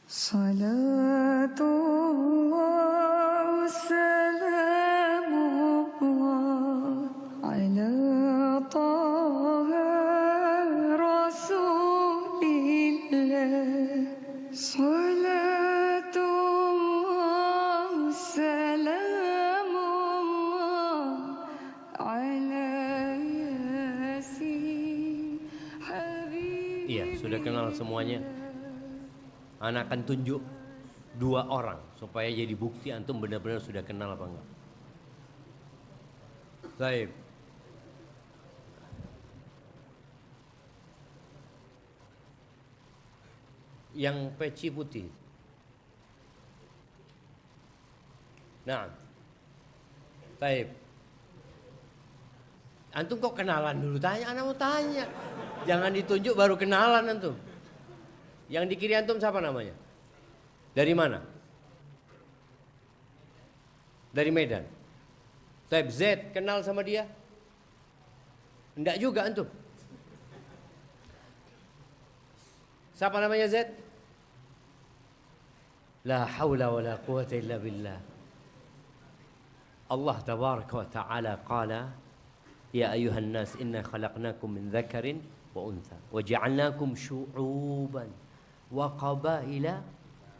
صلاة الله وسلام الله على طه رسول الله صلاة الله وسلام الله على ياسين حبيب. Iya, sudah kenal semuanya. Anak akan tunjuk 2 orang supaya jadi bukti antum benar-benar sudah kenal apa enggak. Baik. Yang peci putih. Nah. Baik. Antum kok kenalan dulu? Tanya, anak mau tanya. Jangan ditunjuk baru kenalan antum. Yang di kiri antum siapa namanya? Dari mana? Dari Medan. Type Z, kenal sama dia? Enggak juga antum. Siapa namanya Z? La haula wa la quwata illa billah. Allah tabaraka wa ta'ala qala, ya ayuhan nas inna khalaqnakum min dzakarin wa untha wa ja'alnakum syu'uban wa qabaila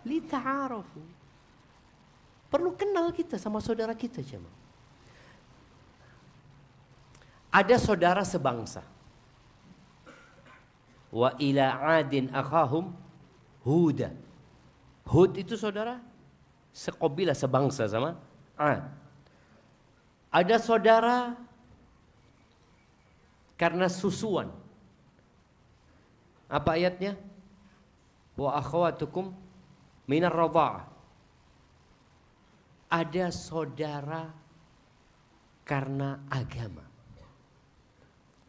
lita'arafu. Perlu kenal kita sama saudara kita, jemaah. Ada saudara sebangsa. Wa ila 'adin akhahum Huda. Hud itu saudara sekobilah sebangsa sama 'Ad. Ada saudara karena susuan. Apa ayatnya? Wa akhwatukum minar radha'ah. Ada saudara karena agama.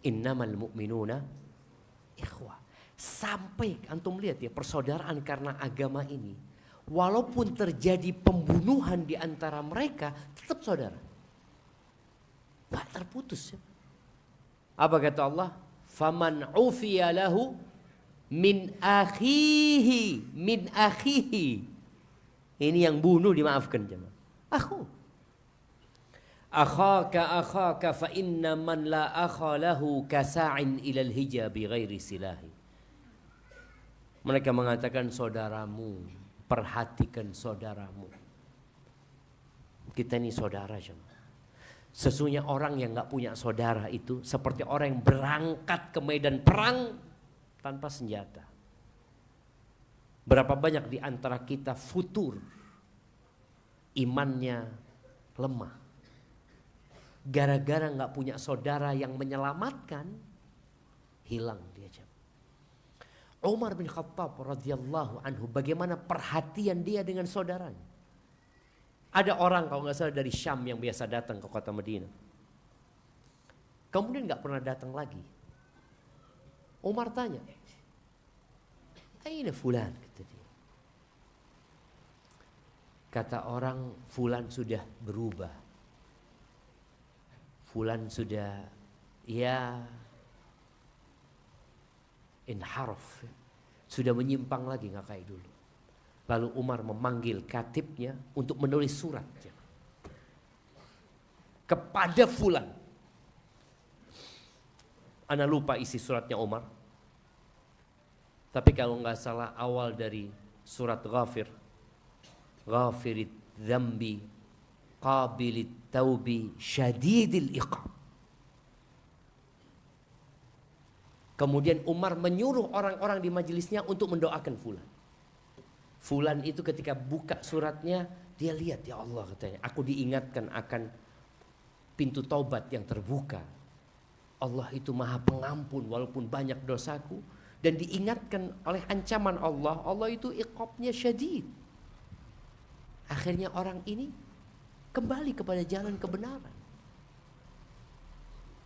Innamal mu'minuna ikhwah. Sampai antum lihat ya, persaudaraan karena agama ini, walaupun terjadi pembunuhan di antara mereka, tetap saudara. Gak terputus ya. Apa kata Allah? Faman ufiya lahu min akhihi, min akhihi. Ini yang bunuh dimaafkan jemaah. Akhu. Akhaka fa inna man la akha lahu kasa'in ilal hijabi ghairi silahi. Mereka mengatakan saudaramu, perhatikan saudaramu. Kita ini saudara jemaah. Sesungguhnya orang yang gak punya saudara itu seperti orang yang berangkat ke medan perang tanpa senjata. Berapa banyak di antara kita futur, imannya lemah, gara-gara gak punya saudara yang menyelamatkan, hilang dia. Umar bin Khattab radhiyallahu anhu, bagaimana perhatian dia dengan saudaranya. Ada orang kalau gak salah dari Syam yang biasa datang ke kota Madinah, kemudian gak pernah datang lagi. Umar tanya, aina fulan, kata dia. Kata orang, fulan sudah berubah. Fulan sudah inharaf, sudah menyimpang lagi, gak kayak dulu. Lalu Umar memanggil katibnya untuk menulis surat kepada fulan. Ana lupa isi suratnya Umar. Tapi kalau nggak salah awal dari surat Ghafir. Ghafirid dzambi, qabilit taubi, syadidil iqab. Kemudian Umar menyuruh orang-orang di majelisnya untuk mendoakan fulan. Fulan itu ketika buka suratnya, dia lihat, ya Allah katanya, aku diingatkan akan pintu taubat yang terbuka. Allah itu maha pengampun walaupun banyak dosaku. Dan diingatkan oleh ancaman Allah, Allah itu iqabnya syadid. Akhirnya orang ini kembali kepada jalan kebenaran.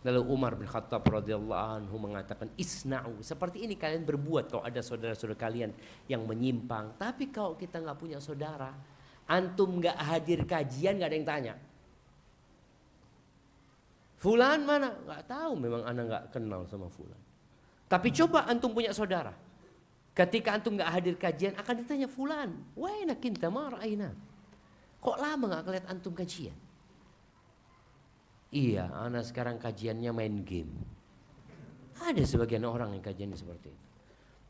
Lalu Umar bin Khattab radhiyallahu anhu mengatakan, isna'u, seperti ini kalian berbuat kalau ada saudara-saudara kalian yang menyimpang. Tapi kalau kita gak punya saudara, antum gak hadir kajian gak ada yang tanya. Fulan mana? Gak tahu, memang anak gak kenal sama fulan. Tapi coba antum punya saudara. Ketika antum nggak hadir kajian akan ditanya fulan, waina kinta ma ra'ayna. Kok lama nggak ngeliat antum kajian? Iya, anak sekarang kajiannya main game. Ada sebagian orang yang kajiannya seperti itu.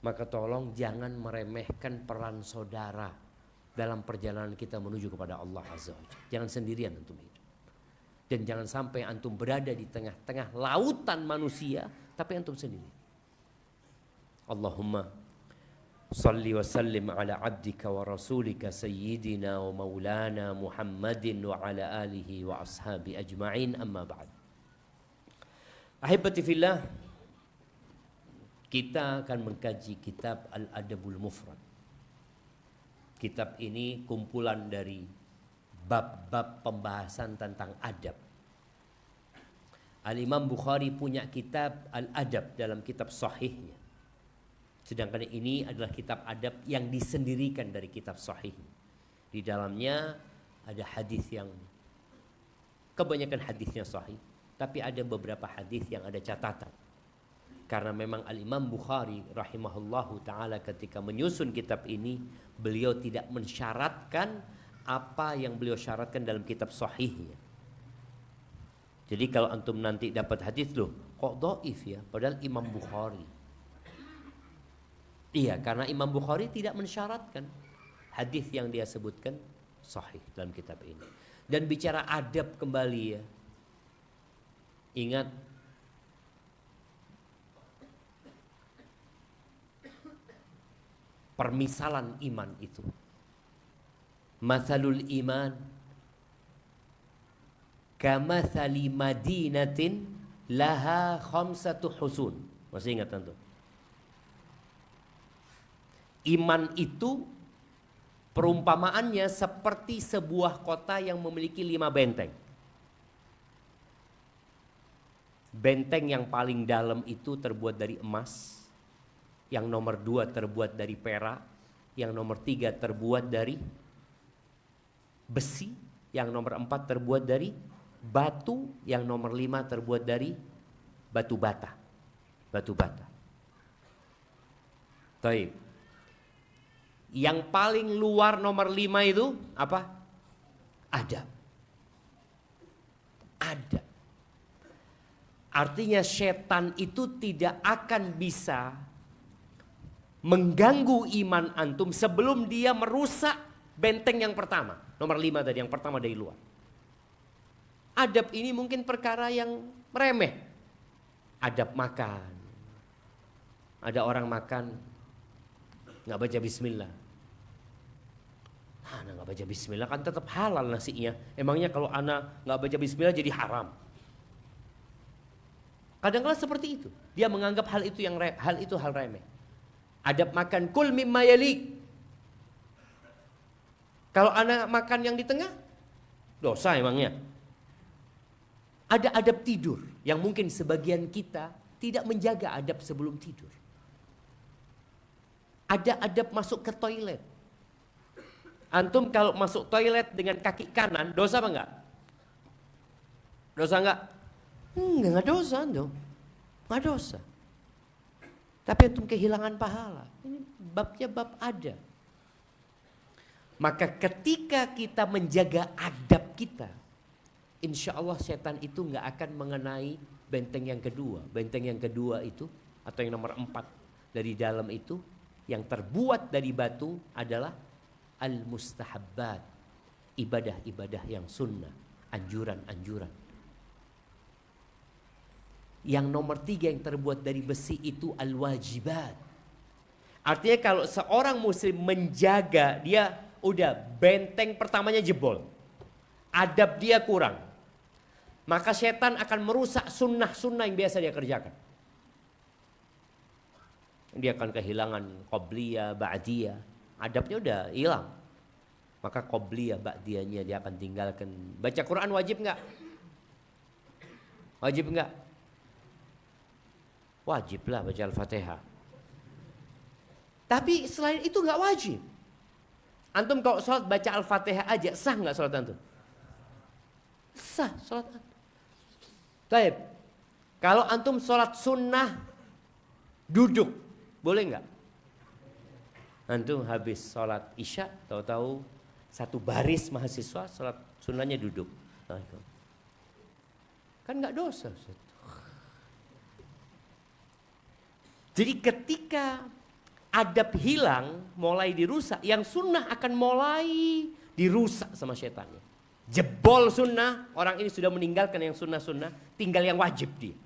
Maka tolong jangan meremehkan peran saudara dalam perjalanan kita menuju kepada Allah Azza wa Jalla. Jangan sendirian antum hidup. Dan jangan sampai antum berada di tengah-tengah lautan manusia tapi antum sendiri. Allahumma salli wa sallim ala abdika wa rasulika sayyidina wa maulana Muhammadin wa ala alihi wa ashabi ajma'in, amma ba'd. Ahibati fillah, kita akan mengkaji kitab Al-Adabul Mufrad. Kitab ini kumpulan dari bab-bab pembahasan tentang adab. Al-Imam Bukhari punya kitab Al-Adab dalam kitab sahihnya. Sedangkan ini adalah kitab adab yang disendirikan dari kitab sahih. Di dalamnya ada hadis yang kebanyakan hadisnya sahih, tapi ada beberapa hadis yang ada catatan. Karena memang Al-Imam Bukhari rahimahullahu ta'ala ketika menyusun kitab ini, beliau tidak mensyaratkan apa yang beliau syaratkan dalam kitab sahihnya. Jadi kalau antum nanti dapat hadis loh, kok dhaif ya, padahal Imam Bukhari. Iya, karena Imam Bukhari tidak mensyaratkan hadis yang dia sebutkan sahih dalam kitab ini. Dan bicara adab kembali ya. Ingat permisalan iman itu. Mathalul iman kamathali madinatin laha khamsatu husun. Masih ingat tentu? Iman itu perumpamaannya seperti sebuah kota yang memiliki 5 benteng. Benteng yang paling dalam itu terbuat dari emas, yang nomor 2 terbuat dari perak, yang nomor 3 terbuat dari besi, yang nomor 4 terbuat dari batu, yang nomor 5 terbuat dari batu bata. Batu bata. Taib. Yang paling luar nomor 5 itu apa? Adab. Adab. Artinya setan itu tidak akan bisa mengganggu iman antum sebelum dia merusak benteng yang pertama. Nomor 5 tadi, yang pertama dari luar. Adab ini mungkin perkara yang remeh. Adab makan. Ada orang makan nggak baca bismillah. Anak nggak baca bismillah kan tetap halal nasinya. Emangnya kalau anak nggak baca bismillah jadi haram? Kadang-kadang seperti itu. Dia menganggap hal itu hal remeh. Adab makan kul mimma yalik. Kalau anak makan yang di tengah, dosa emangnya. Ada adab tidur yang mungkin sebagian kita tidak menjaga adab sebelum tidur. Ada adab masuk ke toilet. Antum kalau masuk toilet dengan kaki kanan, dosa apa enggak? Dosa enggak? Enggak dosa antum. Enggak dosa. Tapi antum kehilangan pahala. Ini babnya bab adab. Maka ketika kita menjaga adab kita, insya Allah setan itu enggak akan mengenai benteng yang kedua. Benteng yang kedua itu, atau yang nomor 4 dari dalam itu, yang terbuat dari batu adalah al-mustahabbat, ibadah-ibadah yang sunnah, anjuran-anjuran. Yang nomor 3 yang terbuat dari besi itu al-wajibat. Artinya kalau seorang muslim menjaga, dia udah benteng pertamanya jebol, adab dia kurang, maka setan akan merusak sunnah-sunnah yang biasa dia kerjakan. Dia akan kehilangan qobliyah, ba'diyah. Adabnya udah hilang. Maka qobliyah, ba'diyahnya dia akan tinggalkan. Baca Quran wajib enggak? Wajib enggak? Wajib lah baca Al-Fatihah. Tapi selain itu enggak wajib. Antum kalau sholat baca Al-Fatihah aja, sah enggak sholat antum? Sah sholat antum. Baik. Kalau antum sholat sunnah duduk, boleh enggak? Antum habis sholat isya, tahu-tahu satu baris mahasiswa sholat sunnahnya duduk. Kan nggak dosa. Jadi ketika adab hilang, mulai dirusak, yang sunnah akan mulai dirusak sama syaitannya. Jebol sunnah, orang ini sudah meninggalkan yang sunnah-sunnah, tinggal yang wajib dia.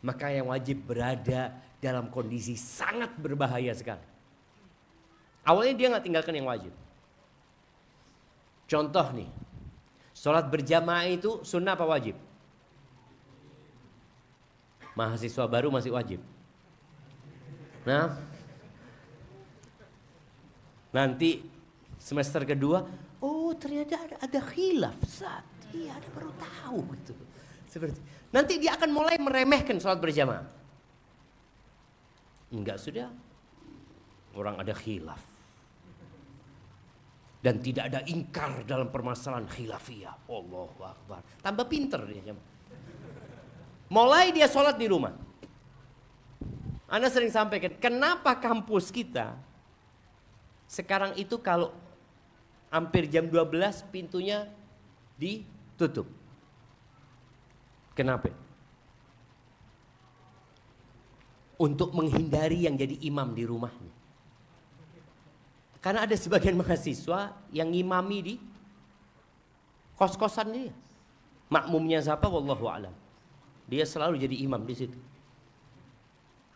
Maka yang wajib berada dalam kondisi sangat berbahaya sekali. Awalnya dia nggak tinggalkan yang wajib. Contoh nih, sholat berjamaah itu sunnah apa wajib? Mahasiswa baru masih wajib. Nah, nanti semester kedua, oh ternyata ada khilaf, iya ada baru tahu gitu. Seperti nanti dia akan mulai meremehkan sholat berjamaah. Enggak, sudah orang ada khilaf dan tidak ada ingkar dalam permasalahan khilafiyah. Allahu Akbar, tambah pinter dia. Mulai dia sholat di rumah. Anda sering sampaikan, kenapa kampus kita sekarang itu kalau hampir jam 12 pintunya ditutup. Kenapa? Untuk menghindari yang jadi imam di rumahnya. Karena ada sebagian mahasiswa yang ngimami di kos-kosan dia. Makmumnya siapa? Wallahu a'lam. Dia selalu jadi imam di situ.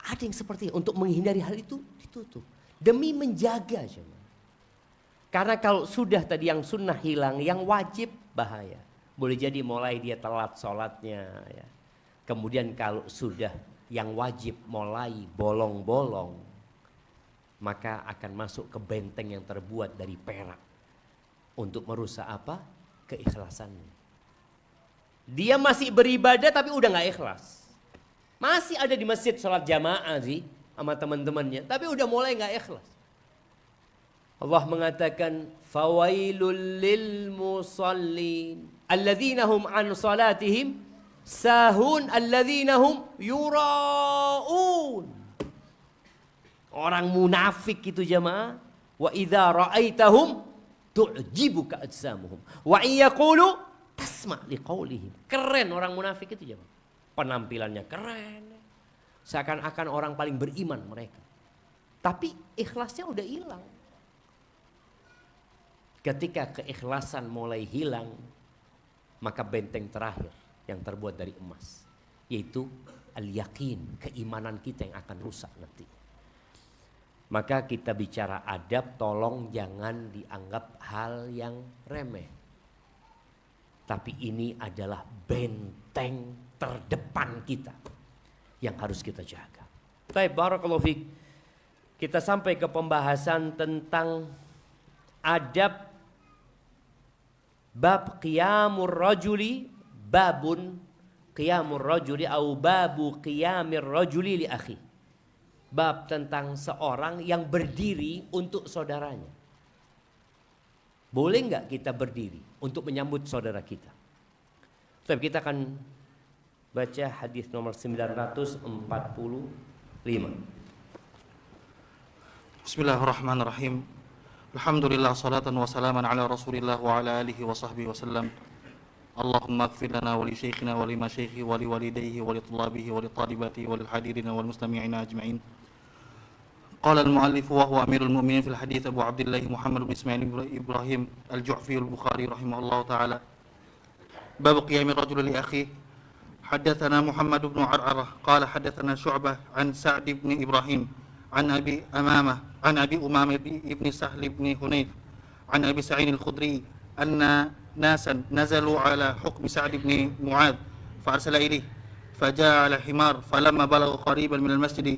Ada yang seperti itu. Untuk menghindari hal itu ditutup. Demi menjaga. Karena kalau sudah tadi yang sunnah hilang, yang wajib bahaya. Boleh jadi mulai dia telat sholatnya. Ya. Kemudian kalau sudah yang wajib mulai bolong-bolong, maka akan masuk ke benteng yang terbuat dari perak. Untuk merusak apa? Keikhlasannya. Dia masih beribadah tapi udah gak ikhlas. Masih ada di masjid sholat jamaah sih sama teman-temannya, tapi udah mulai gak ikhlas. Allah mengatakan, fawailul lil musallin alladzina hum an salatihim sahun alladzina hum yuraun. Orang munafik itu jamaah, wa idza ra'aitahum tu'jibuka ajsamuhum wa yaqulu tasma' liqaulihim. Keren orang munafik itu jamaah. Penampilannya keren. Seakan-akan orang paling beriman mereka. Tapi ikhlasnya udah hilang. Ketika keikhlasan mulai hilang, maka benteng terakhir yang terbuat dari emas, yaitu al-yakin, keimanan kita yang akan rusak nanti. Maka kita bicara adab, tolong jangan dianggap hal yang remeh. Tapi ini adalah benteng terdepan kita yang harus kita jaga. Baik, barakallahu fiik. Kita sampai ke pembahasan tentang adab bab qiyamur rajuli, babun qiyamur rajuli au babu qiyamir rajuli li akhi. Bab tentang seorang yang berdiri untuk saudaranya. Boleh enggak kita berdiri untuk menyambut saudara kita? Tapi kita akan baca hadis nomor 945. Bismillahirrahmanirrahim. Alhamdulillah salatan wa salaman ala Rasulillah wa ala alihi wa sahbihi wasallam. Allahumma ighfir lana wa li shaykhina wa li masyaikhi wa li walidayhi wa li tullabihi wa li talibatihi wa lil hadirina wal mustami'ina ajma'in. Qala al-muallif wa huwa amirul mu'minin fil hadits Abu Abdullah Muhammad bin Ismail Ibrahim al-Ju'fi al-Bukhari rahimahullah ta'ala. Bab qiyamir rajul li akhi. Haddatsana Muhammad bin Ar'arah qala haddatsana Syu'bah an Sa'd bin Ibrahim an Abi Umamah ibn Sahl ibn Hunayf an Abi Sa'id al-Khudri anna nasan nazalu ala hukm Sa'd ibn Mu'adh fa arsala ilayhi faja'ala himar falamma balagha qariban min al-masjid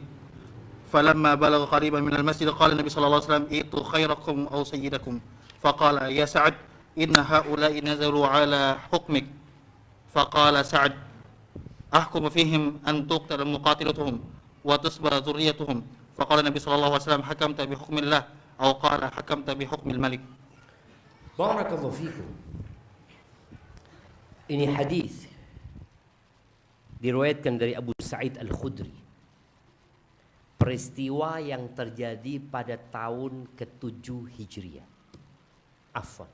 qala Nabi sallallahu alaihi wasallam itu khairakum aw sayyidakum faqala ya Sa'd inna haula'i nazalu ala hukmik faqala Sa'd ahkum fihim an tuqtala muqatilatuhum wa tusba dhurriyyatuhum faqala Nabi sallallahu alaihi wasallam hakamta bi hukmillah aw qala hakamta bi hukmil malik. Barakallahu fikum. Ini hadis diriwayatkan dari Abu Sa'id Al-Khudri. peristiwa yang terjadi pada tahun ke-7 Hijriah. Afwan,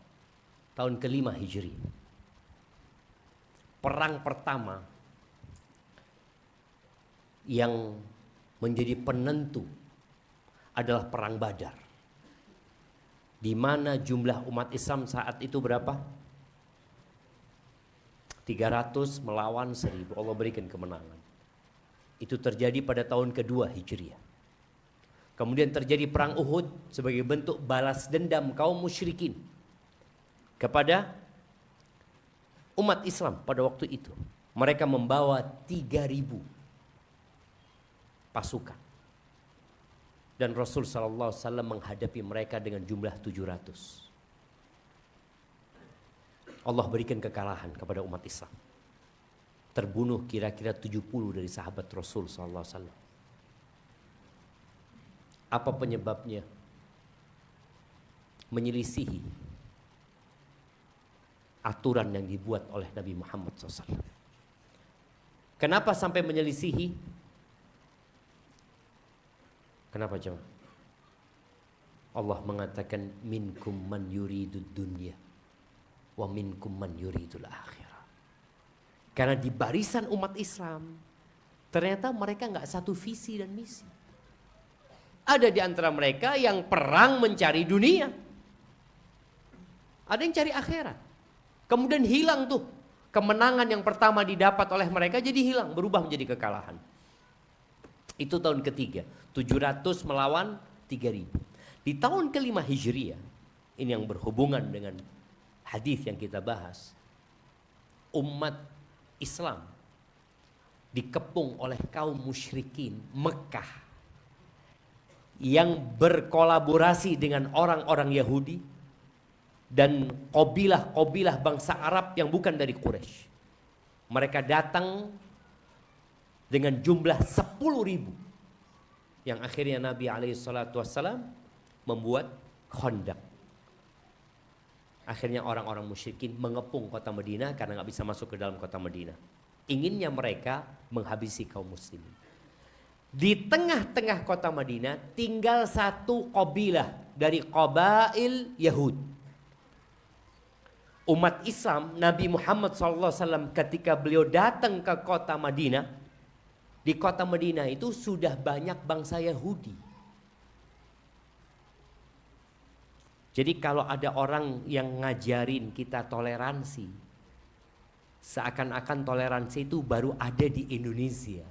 tahun ke-5 Hijriah. Perang pertama yang menjadi penentu adalah perang Badar. Di mana jumlah umat Islam saat itu berapa? 300 melawan 1000. Allah berikan kemenangan. Itu terjadi pada tahun kedua Hijriah. Kemudian terjadi perang Uhud sebagai bentuk balas dendam kaum musyrikin kepada umat Islam pada waktu itu. Mereka membawa 3000 pasukan. Dan Rasul SAW menghadapi mereka dengan jumlah 700. Allah berikan kekalahan kepada umat Islam. Terbunuh kira-kira 70 dari sahabat Rasul SAW. Apa penyebabnya? Menyelisihi aturan yang dibuat oleh Nabi Muhammad SAW. Kenapa sampai menyelisihi? Kenapa jemaah? Allah mengatakan minkum man yuridud dunya wa minkum man yuridul akhirah. Karena di barisan umat Islam ternyata mereka nggak satu visi dan misi. Ada di antara mereka yang perang mencari dunia. Ada yang cari akhirat. Kemudian hilang tuh. Kemenangan yang pertama didapat oleh mereka jadi hilang, berubah menjadi kekalahan. Itu tahun ketiga, 700 melawan 3000. Di tahun kelima Hijriah, ini yang berhubungan dengan hadis yang kita bahas. Umat Islam dikepung oleh kaum musyrikin Mekah yang berkolaborasi dengan orang-orang Yahudi dan kabilah-kabilah bangsa Arab yang bukan dari Quraisy. Mereka datang dengan jumlah 10.000 yang akhirnya Nabi SAW membuat Khandaq. Akhirnya orang-orang musyrikin mengepung kota Madinah karena nggak bisa masuk ke dalam kota Madinah. Inginnya mereka menghabisi kaum muslimin. Di tengah-tengah kota Madinah tinggal satu kabilah dari qabail Yahud. Umat Islam, Nabi Muhammad SAW ketika beliau datang ke kota Madinah, di kota Madinah itu sudah banyak bangsa Yahudi. Jadi kalau ada orang yang ngajarin kita toleransi, seakan-akan toleransi itu baru ada di Indonesia.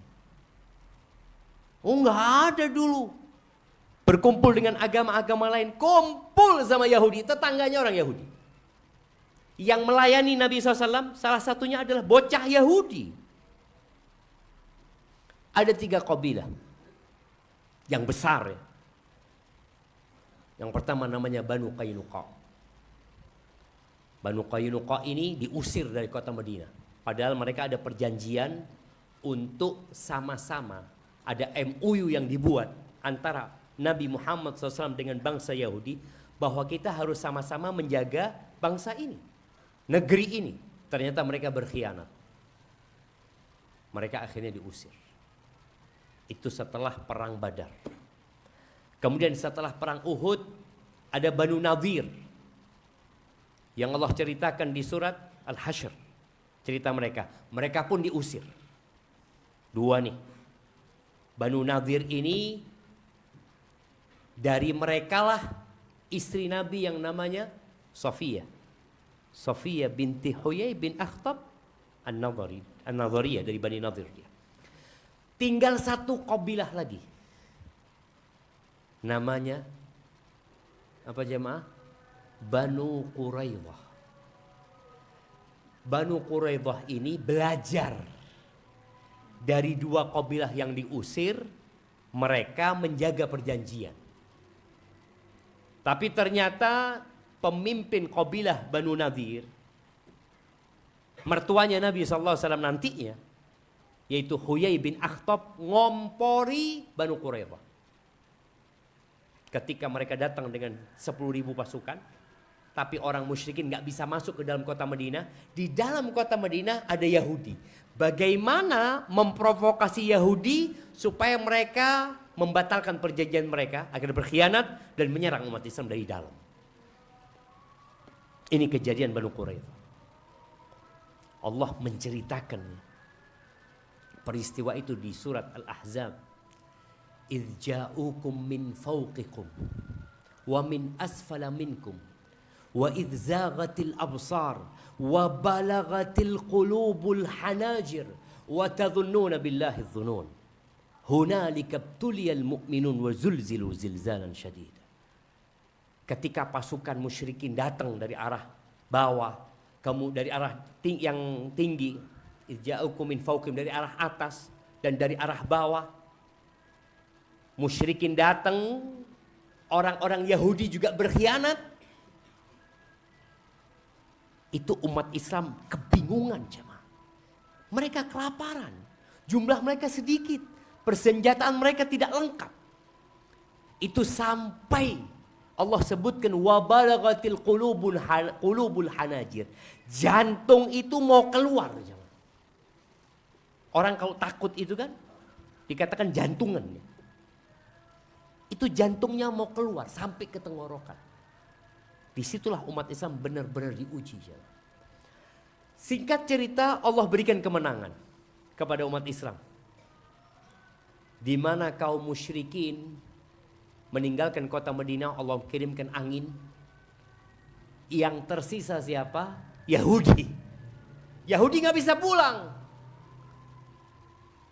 Oh, nggak ada dulu. Berkumpul dengan agama-agama lain, kumpul sama Yahudi, tetangganya orang Yahudi. Yang melayani Nabi SAW salah satunya adalah bocah Yahudi. Ada 3 kabilah yang besar ya. Yang pertama namanya Banu Qainuqa. Banu Qainuqa ini diusir dari kota Madinah. Padahal mereka ada perjanjian untuk sama-sama, ada MOU yang dibuat antara Nabi Muhammad SAW dengan bangsa Yahudi bahwa kita harus sama-sama menjaga bangsa ini, negeri ini. Ternyata mereka berkhianat. Mereka akhirnya diusir. Itu setelah perang Badar. Kemudian setelah perang Uhud ada Banu Nadir yang Allah ceritakan di surat Al-Hasyr. Cerita mereka, mereka pun diusir. 2 nih. Banu Nadir ini dari merekalah istri Nabi yang namanya Safiyah. Safiyah binti Huyai bin Akhtab An-Nadhariyah dari Bani Nadir dia. Tinggal satu kabilah lagi. Namanya apa jemaah? Banu Quraidah. Banu Quraidah ini belajar dari 2 kabilah yang diusir, mereka menjaga perjanjian. Tapi ternyata pemimpin kabilah Banu Nadir, mertuanya Nabi SAW nantinya, yaitu Huyai bin Akhtab, ngompori Banu Quraidah. Ketika mereka datang dengan 10.000 pasukan, tapi orang musyrikin gak bisa masuk ke dalam kota Madinah. Di dalam kota Madinah ada Yahudi. Bagaimana memprovokasi Yahudi supaya mereka membatalkan perjanjian mereka, agar berkhianat dan menyerang umat Islam dari dalam. Ini kejadian Banu Quraidah. Allah menceritakan peristiwa itu di surat Al-Ahzab. "Idz ja'ukum min fawqikum wa min asfala minkum wa idz zaghatil absar wa balagatil qulubul hanajir wa tadhunnuna billahi dhunun. Hunalika ibtuliyal mu'minun wa zulzilu zilzalan syadida." Ketika pasukan musyrikin datang dari arah bawah, kamu dari arah yang tinggi, ja'ukum min fawqim, dari arah atas dan dari arah bawah, musyrikin datang, orang-orang Yahudi juga berkhianat. Itu umat Islam kebingungan, jemaah. Mereka kelaparan, jumlah mereka sedikit, persenjataan mereka tidak lengkap. Itu sampai Allah sebutkan wabalagatil qulubul hanajir. Jantung itu mau keluar. Orang kalau takut itu kan dikatakan jantungan. Itu jantungnya mau keluar sampai ke tenggorokan. Disitulah umat Islam benar-benar diuji. Singkat cerita, Allah berikan kemenangan kepada umat Islam. Di mana kaum musyrikin meninggalkan kota Madinah, Allah kirimkan angin. Yang tersisa siapa? Yahudi. Yahudi nggak bisa pulang.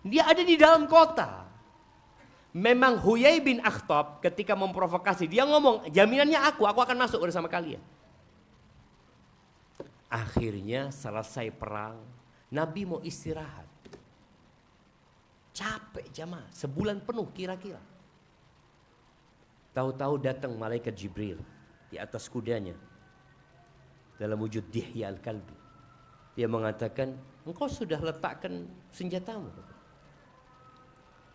Dia ada di dalam kota. Memang Huyai bin Akhtab ketika memprovokasi, dia ngomong, jaminannya aku akan masuk bersama kalian. Akhirnya selesai perang, Nabi mau istirahat. Capek jamaah, sebulan penuh kira-kira. Tahu-tahu datang malaikat Jibril di atas kudanya dalam wujud Dihya al-Kalbi. Dia mengatakan, engkau sudah letakkan senjatamu?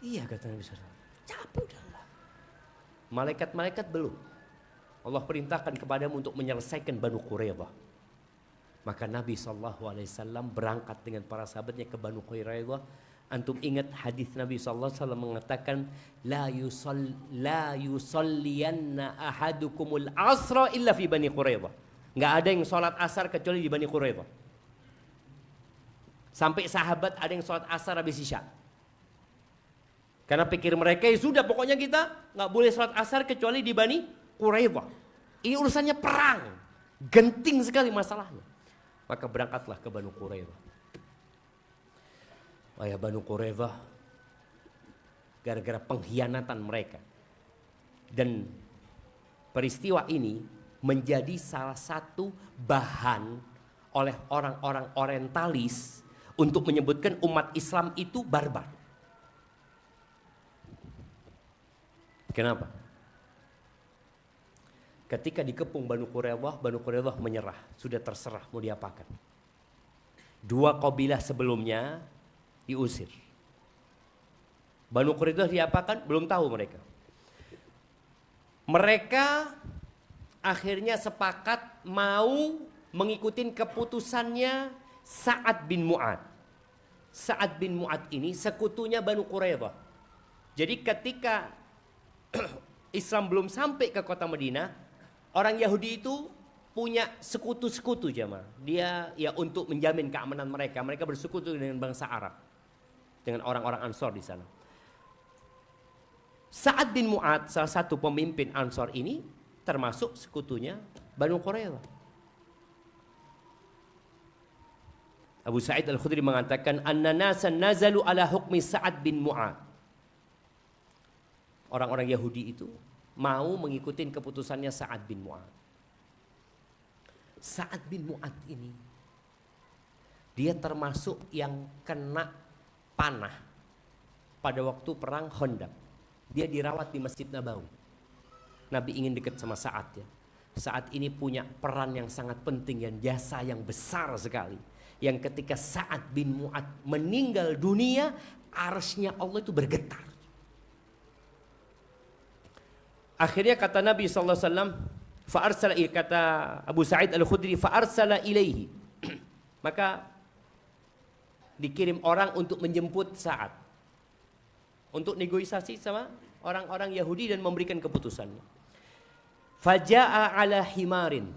Iya, kata Nabi SAW. Capek udahlah. Malaikat-malaikat belum. Allah perintahkan kepadamu untuk menyelesaikan Banu Quraidah. Maka Nabi SAW berangkat dengan para sahabatnya ke Banu Quraidah. Antum ingat hadis Nabi SAW mengatakan, la yusalliyanna ahadukumul asra illa fi Bani Quraidah. Nggak ada yang sholat asar kecuali di Bani Quraidah. Sampai sahabat ada yang sholat asar habis isya. Karena pikir mereka, ya sudah pokoknya kita nggak boleh sholat asar kecuali di Bani Quraidah. Ini urusannya perang, genting sekali masalahnya. Maka berangkatlah ke Banu Quraidah. Wahai Banu Quraidah, gara-gara pengkhianatan mereka. Dan peristiwa ini menjadi salah satu bahan oleh orang-orang orientalis untuk menyebutkan umat Islam itu barbar. Kenapa? Ketika dikepung Banu Quraidah menyerah, sudah terserah mau diapakan. Dua kabilah sebelumnya diusir. Banu Quraidah diapakan? Belum tahu mereka. Mereka akhirnya sepakat mau mengikuti keputusannya Sa'ad bin Mu'ad. Sa'ad bin Mu'ad ini sekutunya Banu Quraidah. Jadi ketika Islam belum sampai ke kota Madinah, orang Yahudi itu punya sekutu-sekutu jemaah. Dia ya untuk menjamin keamanan mereka. Mereka bersekutu dengan bangsa Arab. Dengan orang-orang Ansor di sana. Sa'ad bin Mu'ad, salah satu pemimpin Ansor ini, termasuk sekutunya Banu Quraidah. Abu Sa'id Al-Khudri mengatakan, "Anna nasan nazalu ala hukmi Sa'ad bin Mu'ad." Orang-orang Yahudi itu mau mengikuti keputusannya Sa'ad bin Mu'ad. Sa'ad bin Mu'ad ini, dia termasuk yang kena panah pada waktu perang Khandaq. Dia dirawat di Masjid Nabawi. Nabi ingin dekat sama Sa'ad ya. Sa'ad ini punya peran yang sangat penting dan jasa yang besar sekali. Yang ketika Sa'ad bin Mu'ad meninggal dunia, arsy-Nya Allah itu bergetar. Akhirnya kata Nabi SAW, fa'arsala, kata Abu Sa'id Al-Khudri, fa'arsala ilaihi. Maka dikirim orang untuk menjemput Sa'ad. Untuk negosiasi sama orang-orang Yahudi dan memberikan keputusannya. Faja'a ala himarin.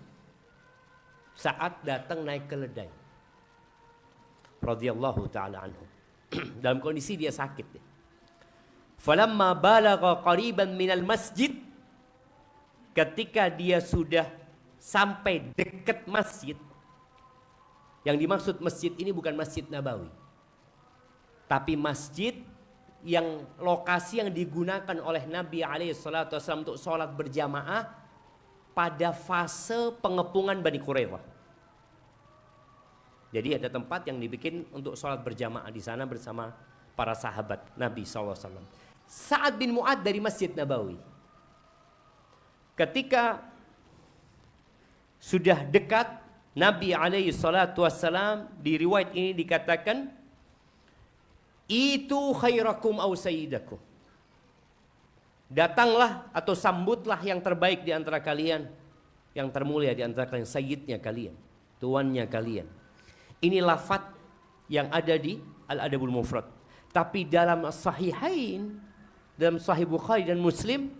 Saat datang naik keledai. Radhiyallahu ta'ala anhu. Dalam kondisi dia sakit. Falamma balagha qariban minal masjid. Ketika dia sudah sampai dekat masjid. Yang dimaksud masjid ini bukan Masjid Nabawi. Tapi masjid yang lokasi yang digunakan oleh Nabi SAW untuk sholat berjamaah pada fase pengepungan Bani Quraidah. Jadi ada tempat yang dibikin untuk sholat berjamaah di sana bersama para sahabat Nabi SAW. Sa'ad bin Mu'ad dari Masjid Nabawi. Ketika sudah dekat Nabi SAW, di riwayat ini dikatakan, itu khairakum au sayyidakum. Datanglah atau sambutlah yang terbaik di antara kalian, yang termulia di antara kalian, sayyidnya kalian, tuannya kalian. Ini lafaz yang ada di Al-Adabul Mufrad. Tapi dalam Sahihain, dalam Sahih Bukhari dan Muslim,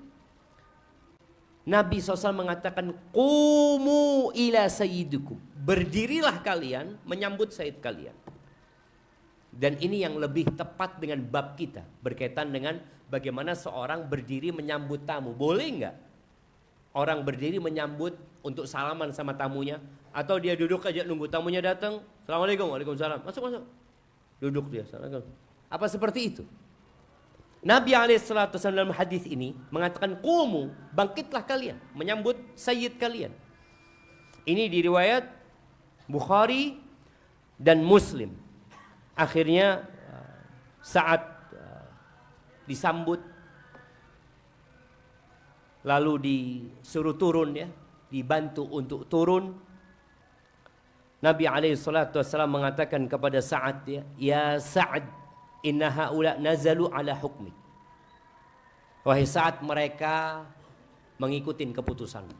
Nabi SAW mengatakan, qumu ila sayyidukum. Berdirilah kalian menyambut sayyid kalian. Dan ini yang lebih tepat dengan bab kita, berkaitan dengan bagaimana seorang berdiri menyambut tamu. Boleh enggak orang berdiri menyambut untuk salaman sama tamunya? Atau dia duduk aja nunggu tamunya datang, Assalamualaikum, waalaikumsalam, masuk. Duduk dia, Assalamualaikum. Apa seperti itu? Nabi SAW dalam hadis ini mengatakan, qumu, bangkitlah kalian menyambut sayyid kalian. Ini di riwayat Bukhari dan Muslim. Akhirnya saat disambut, lalu disuruh turun, ya, dibantu untuk turun. Nabi SAW mengatakan kepada Sa'ad, ya Sa'ad, inna haula nazalu ala hukmi. Wahai Sa'ad, mereka mengikutin keputusanmu.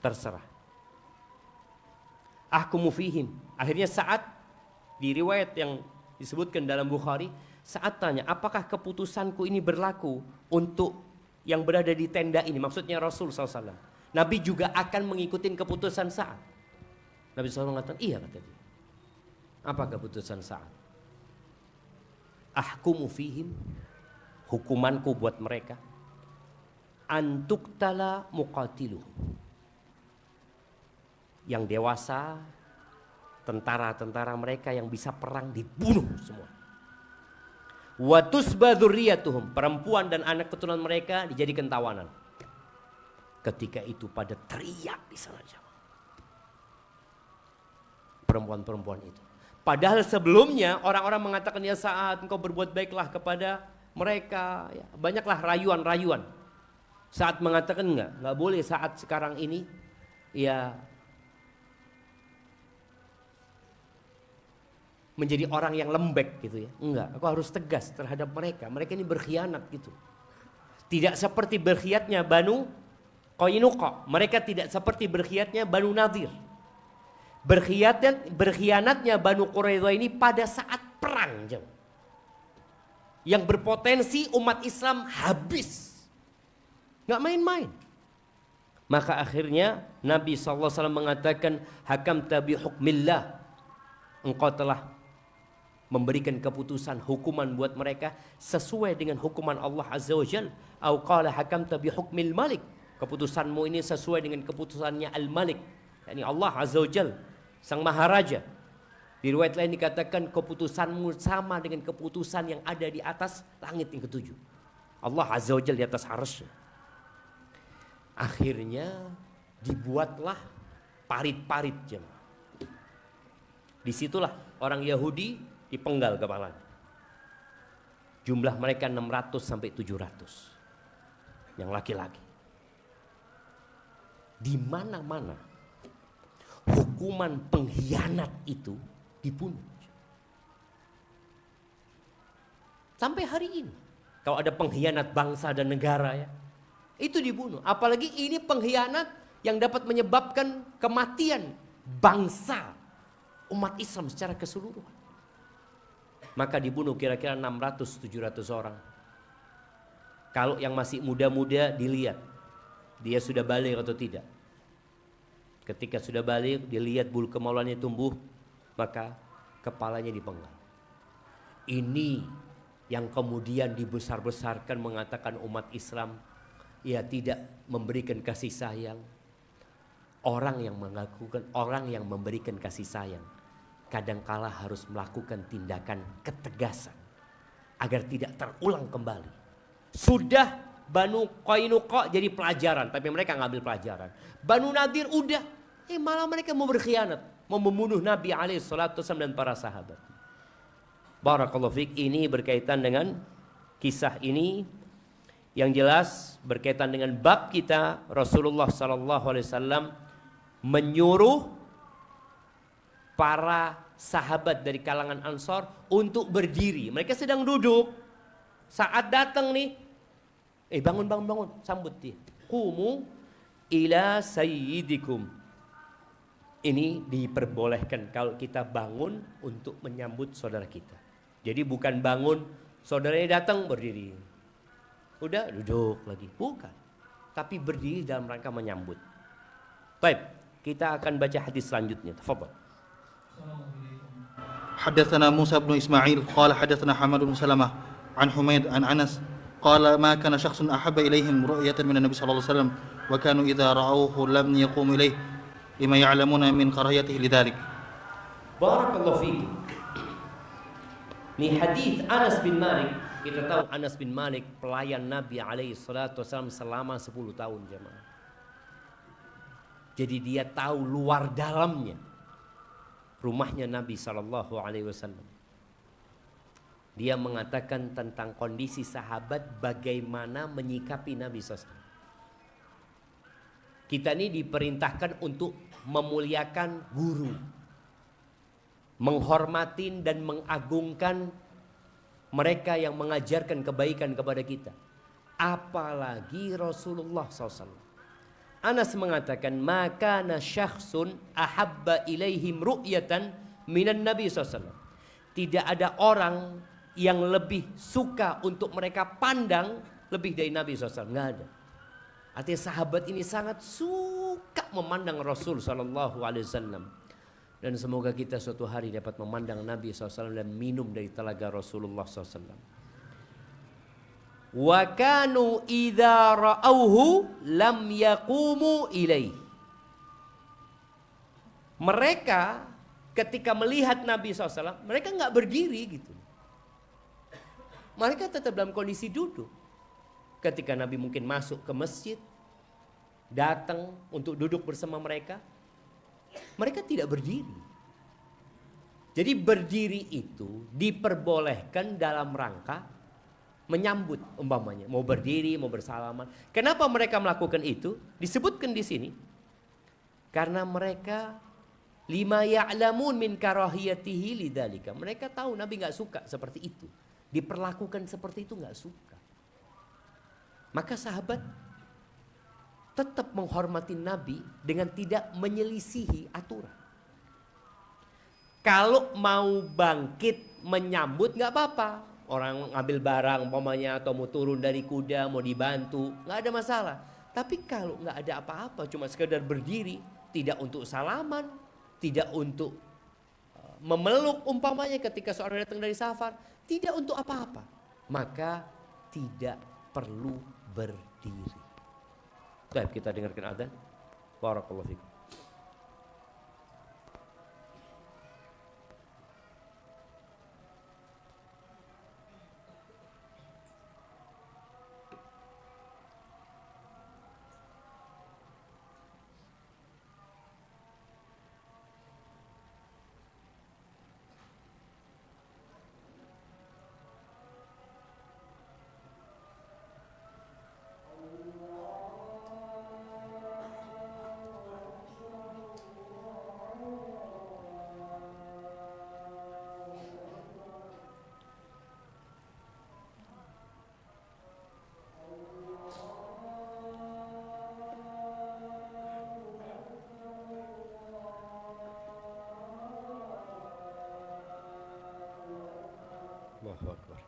Terserah. Ahkumu fihim. Akhirnya Sa'ad, di riwayat yang disebutkan dalam Bukhari, Sa'ad tanya, apakah keputusanku ini berlaku untuk yang berada di tenda ini? Maksudnya Rasul SAW. Nabi juga akan mengikuti keputusan Sa'ad. Nabi SAW mengatakan, iya, kata dia. Apa keputusan Sa'ad? Ahkumu fihim, hukumanku buat mereka, antuktala muqatiluh. Yang dewasa, tentara-tentara mereka yang bisa perang dibunuh semua. Wa tusba dzurriyyatuhum, perempuan dan anak keturunan mereka dijadikan tawanan. Ketika itu pada teriak di sana perempuan-perempuan itu. Padahal sebelumnya orang-orang mengatakan, ya Sa'ad, engkau berbuat baiklah kepada mereka. Ya, banyaklah rayuan-rayuan. Sa'ad mengatakan enggak boleh saat sekarang ini, ya, menjadi orang yang lembek gitu ya. Enggak, aku harus tegas terhadap mereka. Mereka ini berkhianat gitu. Tidak seperti berkhianatnya Banu Qainuqa. Mereka tidak seperti berkhianatnya Banu Nadir. Berkhianatnya Banu Quraidah ini pada saat perang, yang berpotensi umat Islam habis. Enggak main-main. Maka akhirnya Nabi SAW mengatakan, hakamta bi hukmillah. Engkau telah memberikan keputusan hukuman buat mereka sesuai dengan hukuman Allah Azza wa Jalla. Au qala hakamta bi hukmil malik. Keputusanmu ini sesuai dengan keputusannya Al-Malik, yakni Allah Azza wa Jalla, Sang Maharaja. Di riwayat lain dikatakan keputusanmu sama dengan keputusan yang ada di atas langit yang ketujuh. Allah Azza wa Jalla di atas arsy. Akhirnya dibuatlah parit-parit jemaah. Disitulah orang Yahudi dipenggal kepalanya. Jumlah mereka 600 sampai 700. Yang laki-laki. Di mana-mana hukuman pengkhianat itu dibunuh. Sampai hari ini. Kalau ada pengkhianat bangsa dan negara, ya, itu dibunuh. Apalagi ini pengkhianat yang dapat menyebabkan kematian bangsa, umat Islam secara keseluruhan. Maka dibunuh kira-kira 600-700 orang. Kalau yang masih muda-muda dilihat dia sudah balik atau tidak. Ketika sudah balik dilihat bulu kemaluannya tumbuh, maka kepalanya dipenggal. Ini yang kemudian dibesar-besarkan mengatakan umat Islam ya tidak memberikan kasih sayang. Orang yang memberikan kasih sayang kadangkala harus melakukan tindakan ketegasan agar tidak terulang kembali. Sudah Banu Qainuqa jadi pelajaran, tapi mereka ngambil pelajaran. Banu Nadir udah, malah mereka mau berkhianat, mau membunuh Nabi SAW dan para sahabat. Barakallahu fiik, ini berkaitan dengan kisah ini. Yang jelas berkaitan dengan bab kita, Rasulullah SAW menyuruh para sahabat dari kalangan Ansor untuk berdiri. Mereka sedang duduk. Saat datang nih, bangun, sambut dia. Qumu ila sayyidikum. Ini diperbolehkan kalau kita bangun untuk menyambut saudara kita. Jadi bukan bangun, saudaranya datang berdiri. Udah duduk lagi, bukan. Tapi berdiri dalam rangka menyambut. Baik, kita akan baca hadis selanjutnya. Tafadhal. حدثنا موسى بن إسماعيل قال حدثنا حماد بن سلمة عن حميد عن أنس قال ما كان شخص أحب إليهم رؤية من النبي صلى الله عليه وسلم وكانوا إذا رأوه لم يقوموا إليه لما يعلمون من كراهيته لذلك. Barakallahu fiikum. Ini hadis Anas bin Malik. Kita tahu Anas bin Malik pelayan Nabi alaihi salatu wasallam selama 10 tahun jemaah. Jadi dia tahu luar dalamnya rumahnya Nabi sallallahu alaihi wasallam. Dia mengatakan tentang kondisi sahabat bagaimana menyikapi Nabi SAW. Kita ini diperintahkan untuk memuliakan guru, menghormatin dan mengagungkan mereka yang mengajarkan kebaikan kepada kita. Apalagi Rasulullah SAW. Anas mengatakan, maka syakhsun ahabba ilaihim ru'yatan minan Nabi SAW. Tidak ada orang yang lebih suka untuk mereka pandang lebih dari Nabi SAW. Nggak ada. Artinya sahabat ini sangat suka memandang Rasul SAW. Dan semoga kita suatu hari dapat memandang Nabi SAW dan minum dari telaga Rasulullah SAW. Wa kanu idza ra'auhu lam yaqumu ilaih. Mereka ketika melihat Nabi SAW, mereka nggak berdiri gitu. Mereka tetap dalam kondisi duduk. Ketika Nabi mungkin masuk ke masjid, datang untuk duduk bersama mereka, mereka tidak berdiri. Jadi berdiri itu diperbolehkan dalam rangka menyambut umpamanya, mau berdiri, mau bersalaman. Kenapa mereka melakukan itu? Disebutkan di sini. Karena mereka lima ya'lamun min karahiyatihi lidzalika. Mereka tahu Nabi enggak suka seperti itu. Diperlakukan seperti itu enggak suka. Maka sahabat tetap menghormati Nabi dengan tidak menyelisihi aturan. Kalau mau bangkit menyambut enggak apa-apa. Orang ngambil barang umpamanya atau mau turun dari kuda, mau dibantu, enggak ada masalah. Tapi kalau enggak ada apa-apa, cuma sekedar berdiri, tidak untuk salaman, tidak untuk memeluk umpamanya ketika seorang datang dari safar, tidak untuk apa-apa, maka tidak perlu berdiri. Baik, kita dengarkan adzan. Barakallahu fikum. Allahu Akbar.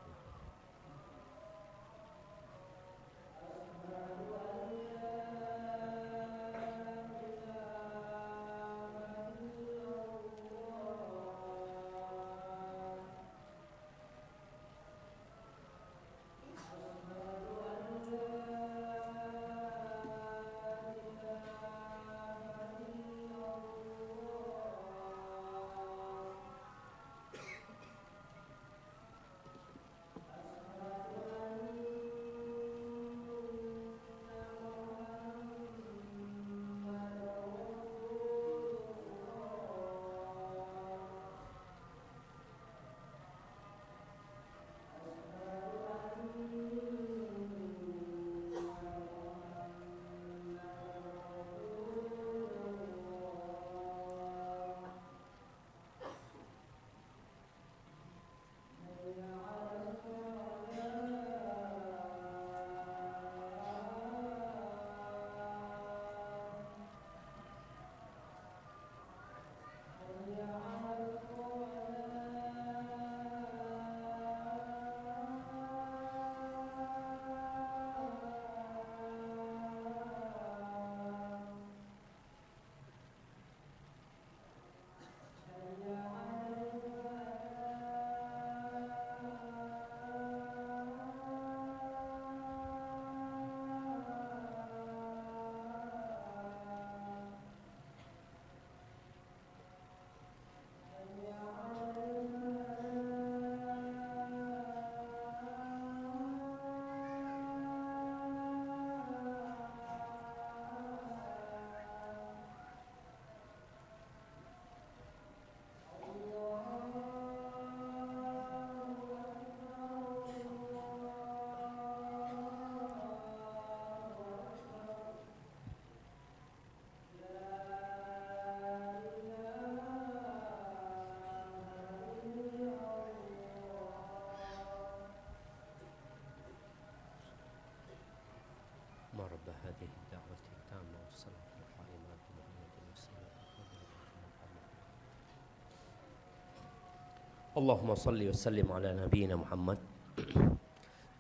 Allahumma salli wa sallim ala nabiyina Muhammad.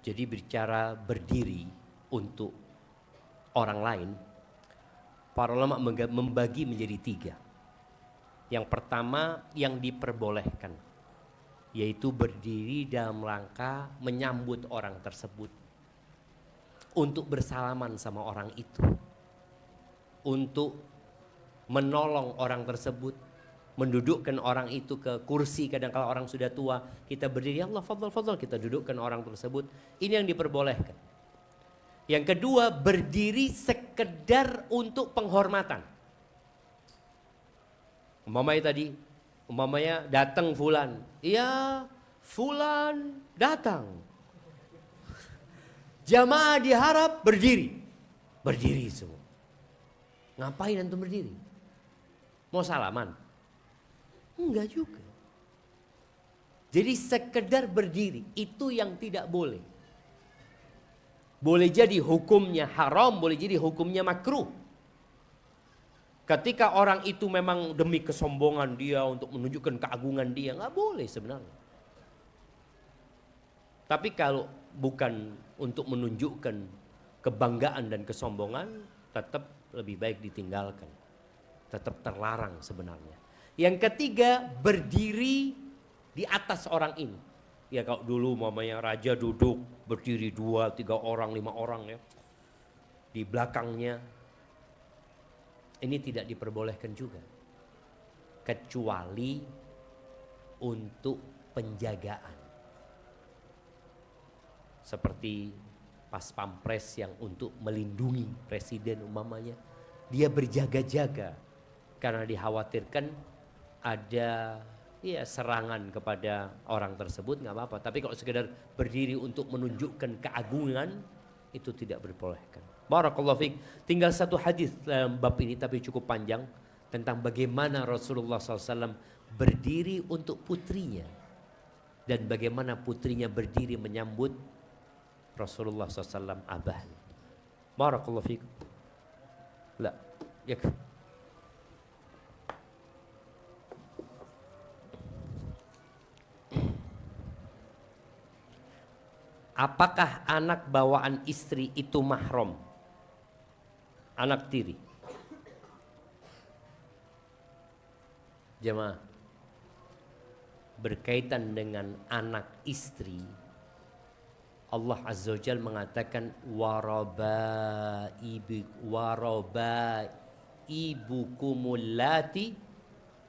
Jadi bicara berdiri untuk orang lain, para ulama membagi menjadi 3. Yang pertama yang diperbolehkan, yaitu berdiri dalam rangka menyambut orang tersebut, untuk bersalaman sama orang itu, untuk menolong orang tersebut, mendudukkan orang itu ke kursi. Kadang kalau orang sudah tua, kita berdiri, Allah fadl fadl, kita dudukkan orang tersebut. Ini yang diperbolehkan. Yang kedua, berdiri sekedar untuk penghormatan. Umpamanya datang fulan, iya fulan datang, jamaah diharap berdiri, berdiri semua. Ngapain antum berdiri? Mau salaman? Enggak juga. Jadi sekedar berdiri itu yang tidak boleh. Boleh jadi hukumnya haram, boleh jadi hukumnya makruh. Ketika orang itu memang demi kesombongan dia, untuk menunjukkan keagungan dia, nggak boleh sebenarnya. Tapi kalau bukan untuk menunjukkan kebanggaan dan kesombongan, tetap lebih baik ditinggalkan. Tetap terlarang sebenarnya. Yang ketiga, berdiri di atas orang ini. Ya kalau dulu mamanya raja duduk berdiri 2, 3 orang, 5 orang ya di belakangnya. Ini tidak diperbolehkan juga, kecuali untuk penjagaan. Seperti pas pampres yang untuk melindungi presiden umpamanya, dia berjaga-jaga karena dikhawatirkan ada serangan kepada orang tersebut, nggak apa-apa. Tapi kalau sekedar berdiri untuk menunjukkan keagungan, itu tidak diperbolehkan. Barakallahu fiik. Tinggal satu hadis dalam bab ini tapi cukup panjang, tentang bagaimana Rasulullah SAW berdiri untuk putrinya dan bagaimana putrinya berdiri menyambut Rasulullah SAW abahnya. Barakallahu fiik. La, ya. Apakah anak bawaan istri itu mahram? Anak tiri. Jemaah, berkaitan dengan anak istri, Allah Azza wa Jalla mengatakan warabaibukumul lati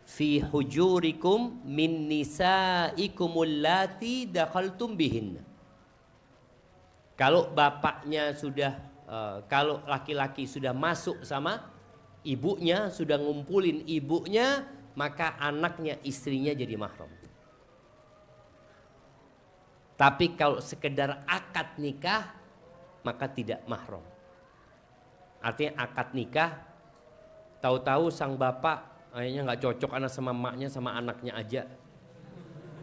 fi hujurikum min nisaikumul lati dakhaltum bihinna. Kalau bapaknya sudah, kalau laki-laki sudah masuk sama ibunya, sudah ngumpulin ibunya, maka anaknya, istrinya jadi mahram. Tapi kalau sekedar akad nikah, maka tidak mahram. Artinya akad nikah, tahu-tahu sang bapak kayaknya nggak cocok anak sama emaknya, sama anaknya aja.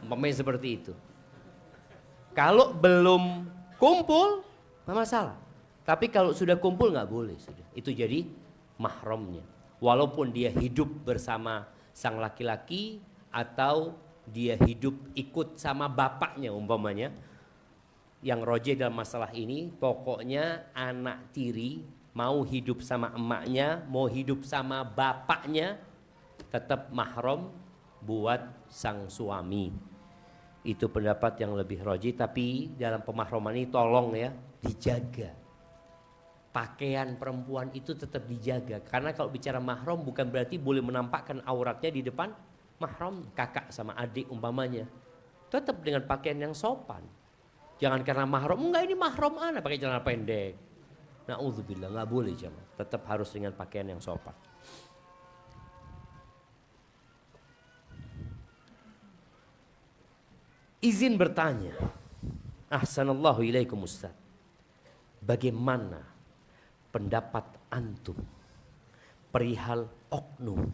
Umpamanya seperti itu. Kalau belum kumpul, nggak masalah. Tapi kalau sudah kumpul nggak boleh sudah. Itu jadi mahramnya. Walaupun dia hidup bersama sang laki-laki atau dia hidup ikut sama bapaknya umpamanya. Yang roje dalam masalah ini, pokoknya anak tiri mau hidup sama emaknya, mau hidup sama bapaknya, tetap mahram buat sang suami. Itu pendapat yang lebih roji, tapi dalam pemahraman ini tolong ya dijaga. Pakaian perempuan itu tetap dijaga, karena kalau bicara mahram bukan berarti boleh menampakkan auratnya di depan mahram, kakak sama adik umpamanya. Tetap dengan pakaian yang sopan. Jangan karena mahram, enggak ini mahram anak pakai celana pendek. Na'udzubillah, enggak boleh jemaah. Tetap harus dengan pakaian yang sopan. Izin bertanya, ahsanallahu ilaikum Ustaz, bagaimana pendapat antum perihal oknum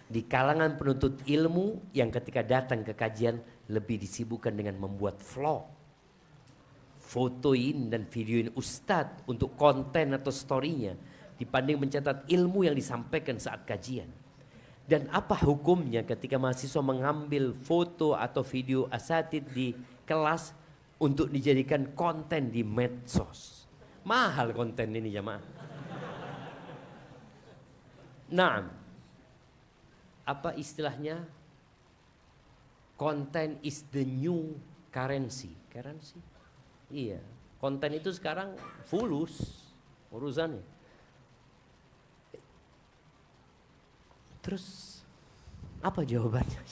di kalangan penuntut ilmu yang ketika datang ke kajian lebih disibukkan dengan membuat vlog, fotoin dan videoin Ustadz untuk konten atau storynya dibanding mencatat ilmu yang disampaikan saat kajian. Dan apa hukumnya ketika mahasiswa mengambil foto atau video asatid di kelas untuk dijadikan konten di medsos? Mahal konten ini jamaah. Nah, apa istilahnya? Konten is the new currency. Currency? Iya, konten itu sekarang fulus urusannya. Terus apa jawabannya?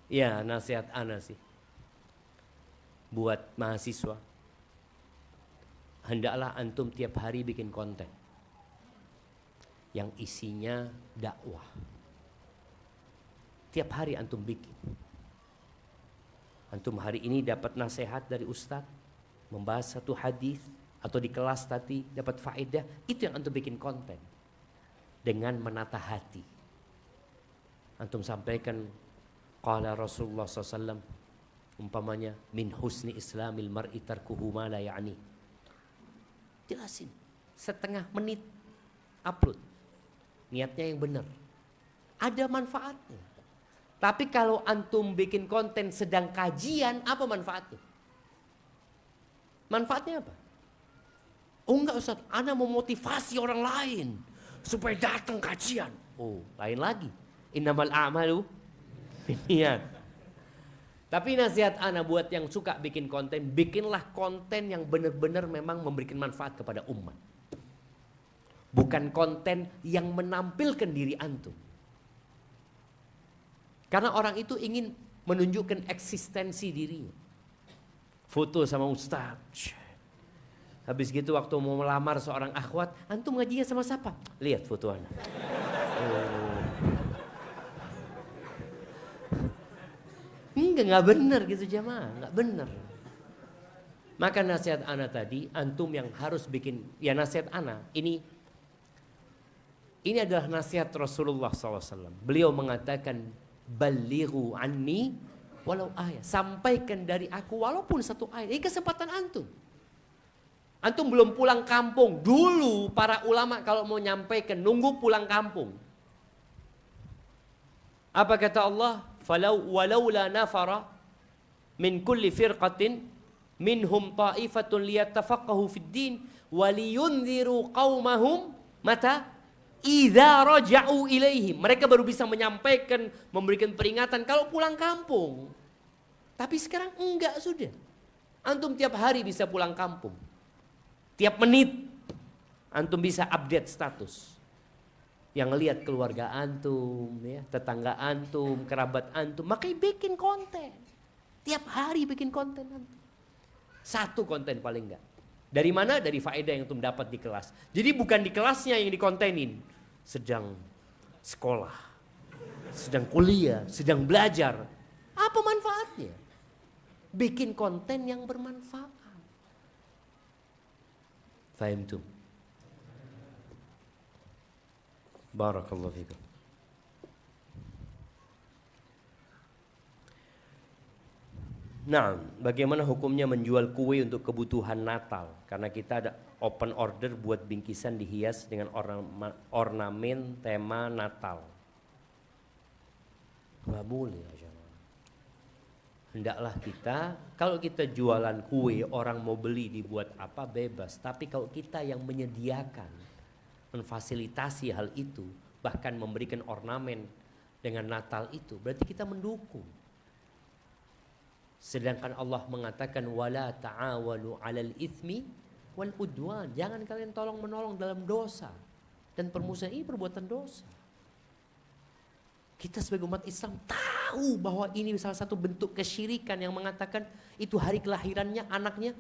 Ya, nasihat ana sih buat mahasiswa, hendaklah antum tiap hari bikin konten yang isinya dakwah. Tiap hari antum bikin. Antum hari ini dapat nasihat dari ustadz, membahas satu hadis, atau di kelas tadi dapat faedah, itu yang antum bikin konten. Dengan menata hati. Antum sampaikan qala Rasulullah SAW, umpamanya min husni islamil mar'i tarkuhu ma la ya'ni. Jelasin setengah menit, upload. Niatnya yang benar, ada manfaatnya. Tapi kalau antum bikin konten sedang kajian, apa manfaatnya? Manfaatnya apa? Oh enggak Ustaz, ana mau motivasi orang lain supaya datang kajian. Oh, lain lagi. Innamal a'malu binniyat. Tapi nasihat ana buat yang suka bikin konten, bikinlah konten yang benar-benar memang memberikan manfaat kepada umat. Bukan konten yang menampilkan diri antum. Karena orang itu ingin menunjukkan eksistensi dirinya. Foto sama ustaz. Habis gitu waktu mau melamar seorang akhwat, antum ngajinya sama siapa? Lihat foto ana. Oh. Enggak benar gitu jamaah, enggak benar. Maka nasihat ana tadi, antum yang harus bikin, ya nasihat ana, ini adalah nasihat Rasulullah SAW. Beliau mengatakan, balighu anni walau ayat. Sampaikan dari aku walaupun satu ayat. Ini kesempatan antum. Antum belum pulang kampung. Dulu para ulama kalau mau nyampaikan nunggu pulang kampung. Apa kata Allah? Walaula nafara min kulli firqatin minhum ta'ifatun liyatafaqahu fid din waliyunziru qaumahum mata idza raja'u ilaihim. Mereka baru bisa menyampaikan, memberikan peringatan kalau pulang kampung. Tapi sekarang enggak sudah. Antum tiap hari bisa pulang kampung. Tiap menit antum bisa update status. Yang lihat keluarga antum, ya, tetangga antum, kerabat antum, makanya bikin konten. Tiap hari bikin konten antum. Satu konten paling enggak. Dari mana? Dari faedah yang antum dapat di kelas. Jadi bukan di kelasnya yang dikontenin. Sedang sekolah, sedang kuliah, sedang belajar. Apa manfaatnya? Bikin konten yang bermanfaat. Fahimtum? Barakallahu fikum. Nah, bagaimana hukumnya menjual kue untuk kebutuhan Natal? Karena kita ada open order buat bingkisan dihias dengan ornamen tema Natal. Nggak boleh. Hendaklah kita, kalau kita jualan kue, orang mau beli dibuat apa bebas. Tapi kalau kita yang menyediakan, memfasilitasi hal itu, bahkan memberikan ornamen dengan Natal itu, berarti kita mendukung. Sedangkan Allah mengatakan wala ta'awanu 'alal itsmi wal udwan. Jangan kalian tolong menolong dalam dosa dan permusuhan. Ini perbuatan dosa. Kita sebagai umat Islam tahu bahwa ini salah satu bentuk kesyirikan yang mengatakan itu hari kelahirannya anaknya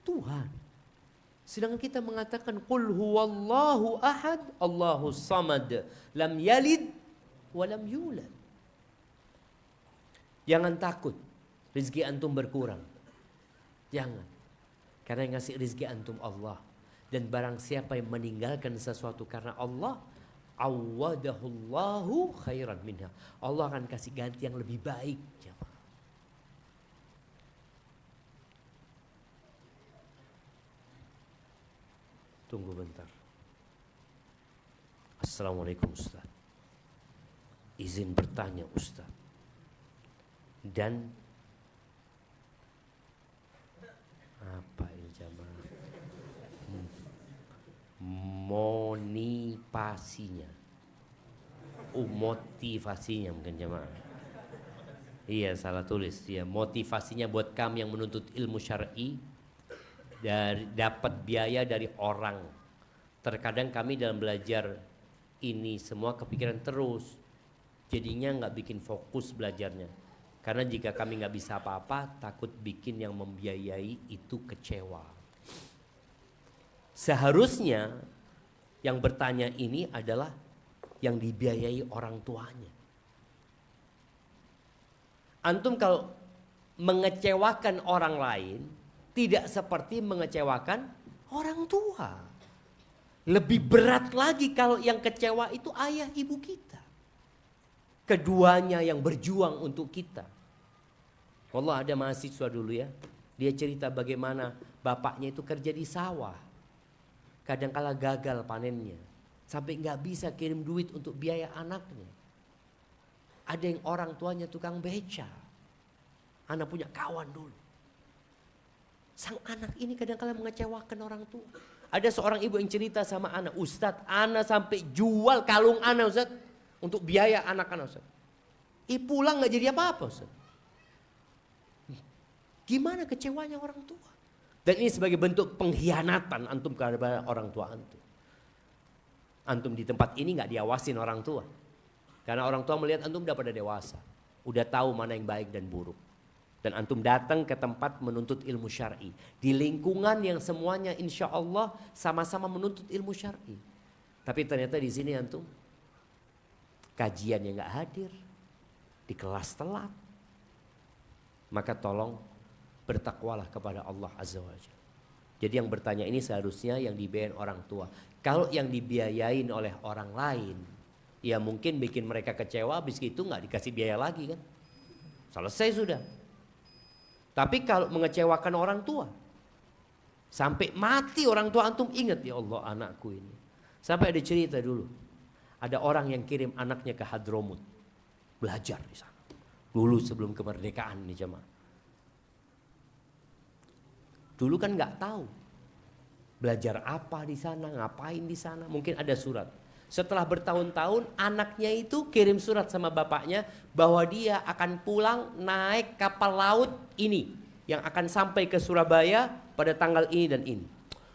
Tuhan. Sedangkan kita mengatakan qul huwallahu ahad, Allahus samad, lam yalid wa lam yulad. Jangan takut rezeki antum berkurang. Jangan. Karena yang ngasih rezeki antum Allah. Dan barang siapa yang meninggalkan sesuatu karena Allah, awadahullahu khairan minha. Allah akan kasih ganti yang lebih baik. Tunggu bentar. Assalamualaikum Ustaz. Izin bertanya Ustaz. Dan apa jamaah? Motivasinya. Motivasinya mungkin jamaah. Iya salah tulis. Ya, motivasinya buat kami yang menuntut ilmu syar'i dari dapat biaya dari orang. Terkadang kami dalam belajar ini semua kepikiran terus. Jadinya nggak bikin fokus belajarnya. Karena jika kami nggak bisa apa-apa, takut bikin yang membiayai itu kecewa. Seharusnya yang bertanya ini adalah yang dibiayai orang tuanya. Antum kalau mengecewakan orang lain tidak seperti mengecewakan orang tua. Lebih berat lagi kalau yang kecewa itu ayah ibu kita. Keduanya yang berjuang untuk kita. Wallah ada mahasiswa dulu ya. Dia cerita bagaimana bapaknya itu kerja di sawah. Kadang-kala gagal panennya. Sampai nggak bisa kirim duit untuk biaya anaknya. Ada yang orang tuanya tukang beca. Anak punya kawan dulu. Sang anak ini kadang-kala mengecewakan orang tua. Ada seorang ibu yang cerita sama anak, Ustadz, anak sampai jual kalung anak Ustadz untuk biaya anak-anak Ustadz. Pulang nggak jadi apa-apa Ustadz. Gimana kecewanya orang tua? Dan ini sebagai bentuk pengkhianatan antum kepada orang tua antum. Antum di tempat ini nggak diawasin orang tua. Karena orang tua melihat antum udah pada dewasa. Udah tahu mana yang baik dan buruk. Dan antum datang ke tempat menuntut ilmu syar'i. Di lingkungan yang semuanya insya Allah sama-sama menuntut ilmu syar'i. Tapi ternyata di sini antum kajiannya nggak hadir. Di kelas telat. Maka tolong bertakwalah kepada Allah Azza wa Jalla. Jadi yang bertanya ini seharusnya yang dibiayain orang tua. Kalau yang dibiayain oleh orang lain, ya mungkin bikin mereka kecewa, habis itu nggak dikasih biaya lagi kan. Selesai sudah. Tapi kalau mengecewakan orang tua, sampai mati orang tua antum ingat ya Allah anakku ini. Sampai ada cerita dulu, ada orang yang kirim anaknya ke Hadramut, belajar di sana. Dulu sebelum kemerdekaan nih jemaah. Dulu kan nggak tahu belajar apa di sana, ngapain di sana, mungkin ada surat. Setelah bertahun-tahun anaknya itu kirim surat sama bapaknya bahwa dia akan pulang naik kapal laut ini yang akan sampai ke Surabaya pada tanggal ini dan ini.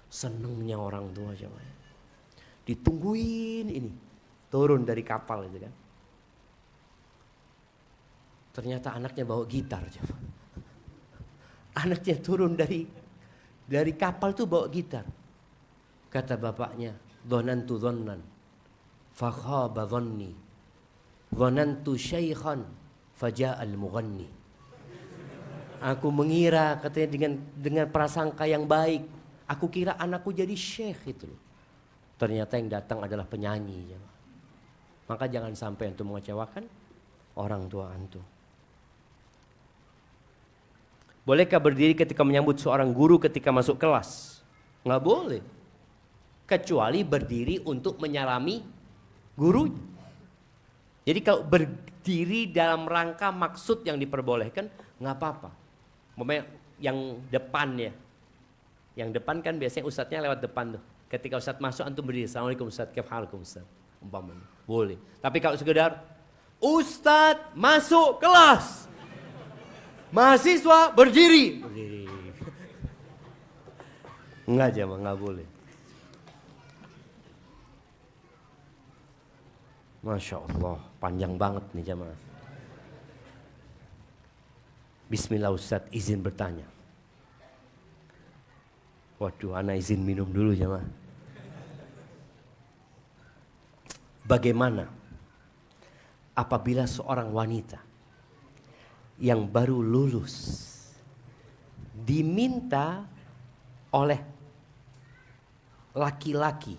Senengnya orang tua coba. Ditungguin ini turun dari kapal itu kan. Ternyata anaknya bawa gitar coba. Anaknya turun dari kapal tuh bawa gitar. Kata bapaknya, "Dhanantu dhannan fakhaba dhanni. Dhanantu syaikhan faja'al mughanni." Aku mengira katanya dengan prasangka yang baik, aku kira anakku jadi syekh itu loh. Ternyata yang datang adalah penyanyi. Maka jangan sampai antum mengecewakan orang tua antum. Bolehkah berdiri ketika menyambut seorang guru ketika masuk kelas? Nggak boleh. Kecuali berdiri untuk menyalami guru. Jadi kalau berdiri dalam rangka maksud yang diperbolehkan, nggak apa-apa. Momennya yang depan ya. Yang depan kan biasanya ustadznya lewat depan tuh. Ketika ustadz masuk antum berdiri. Assalamualaikum ustadz, kaifahalkum ustadz. Umpamanya. Boleh. Tapi kalau sekedar ustadz masuk kelas. Mahasiswa berdiri. Enggak jemaah, enggak boleh. Masya Allah, panjang banget nih jemaah. Bismillah Ustaz, izin bertanya. Waduh, ana izin minum dulu jemaah. Bagaimana apabila seorang wanita yang baru lulus diminta oleh laki-laki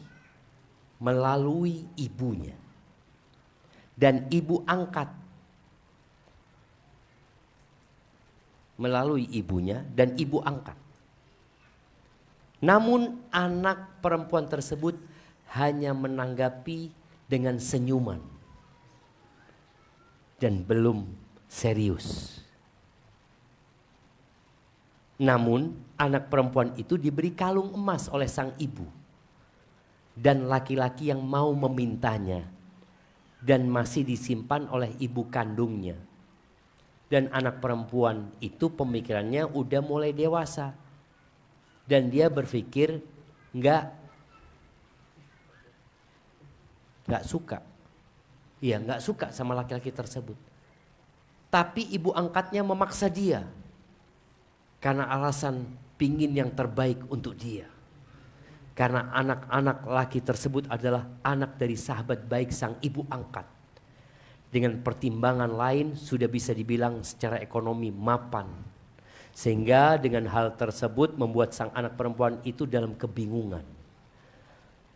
melalui ibunya dan ibu angkat melalui ibunya dan ibu angkat. Namun anak perempuan tersebut hanya menanggapi dengan senyuman dan belum serius. Namun anak perempuan itu diberi kalung emas oleh sang ibu dan laki-laki yang mau memintanya dan masih disimpan oleh ibu kandungnya. Dan anak perempuan itu pemikirannya udah mulai dewasa dan dia berpikir nggak suka. Iya, nggak suka sama laki-laki tersebut. Tapi ibu angkatnya memaksa dia karena alasan pingin yang terbaik untuk dia. Karena anak-anak laki tersebut adalah anak dari sahabat baik sang ibu angkat. Dengan pertimbangan lain sudah bisa dibilang secara ekonomi mapan. Sehingga dengan hal tersebut membuat sang anak perempuan itu dalam kebingungan.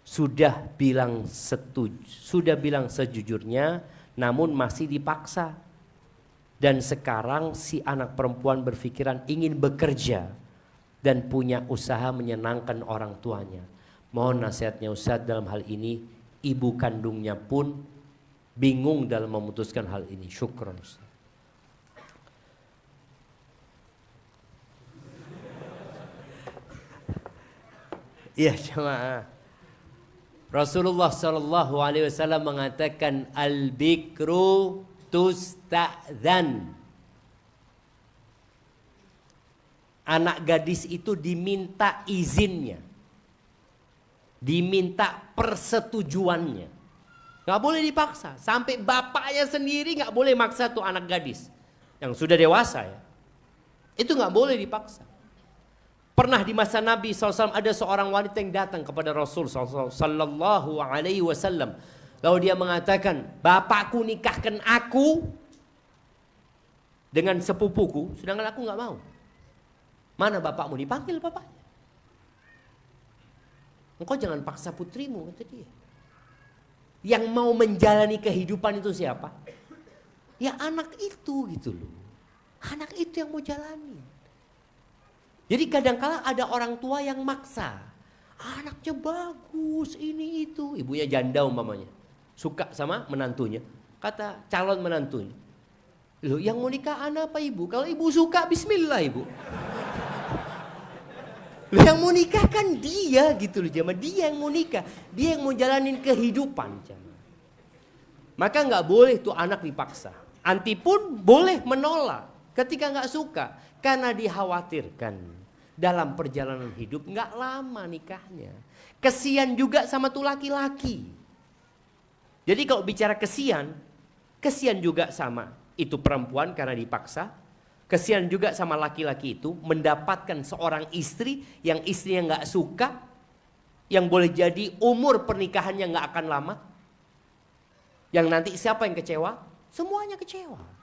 Sudah bilang sejujurnya, namun masih dipaksa. Dan sekarang si anak perempuan berpikiran ingin bekerja dan punya usaha menyenangkan orang tuanya. Mohon nasihatnya Ustadz dalam hal ini. Ibu kandungnya pun bingung dalam memutuskan hal ini. Syukron Ustadz. Iya jemaah. Rasulullah SAW mengatakan al-bikru tusta'dzan. Anak gadis itu diminta izinnya. Diminta persetujuannya. Gak boleh dipaksa. Sampai bapaknya sendiri gak boleh maksa tuh anak gadis. Yang sudah dewasa ya. Itu gak boleh dipaksa. Pernah di masa Nabi SAW ada seorang wanita yang datang kepada Rasul Sallallahu Alaihi Wasallam. Lalu dia mengatakan, bapakku nikahkan aku dengan sepupuku, sedangkan aku gak mau. Mana bapakmu? Dipanggil bapaknya. Engkau jangan paksa putrimu, kata dia. Yang mau menjalani kehidupan itu siapa? Ya anak itu gitu loh. Anak itu yang mau jalani. Jadi kadang-kala ada orang tua yang maksa. Anaknya bagus, ini itu. Ibunya janda umpamanya. Suka sama menantunya. Kata calon menantunya. Loh yang mau nikah anak apa ibu? Kalau ibu suka bismillah ibu. Loh yang mau nikah kan dia gitu loh jemaah. Dia yang mau nikah. Dia yang mau jalanin kehidupan jemaah. Maka gak boleh tuh anak dipaksa. Anti pun boleh menolak ketika gak suka. Karena dikhawatirkan dalam perjalanan hidup gak lama nikahnya. Kesian juga sama tuh laki-laki. Jadi kalau bicara kesian juga sama itu perempuan karena dipaksa. Kesian juga sama laki-laki itu mendapatkan seorang istri yang istrinya gak suka. Yang boleh jadi umur pernikahannya gak akan lama. Yang nanti siapa yang kecewa? Semuanya kecewa.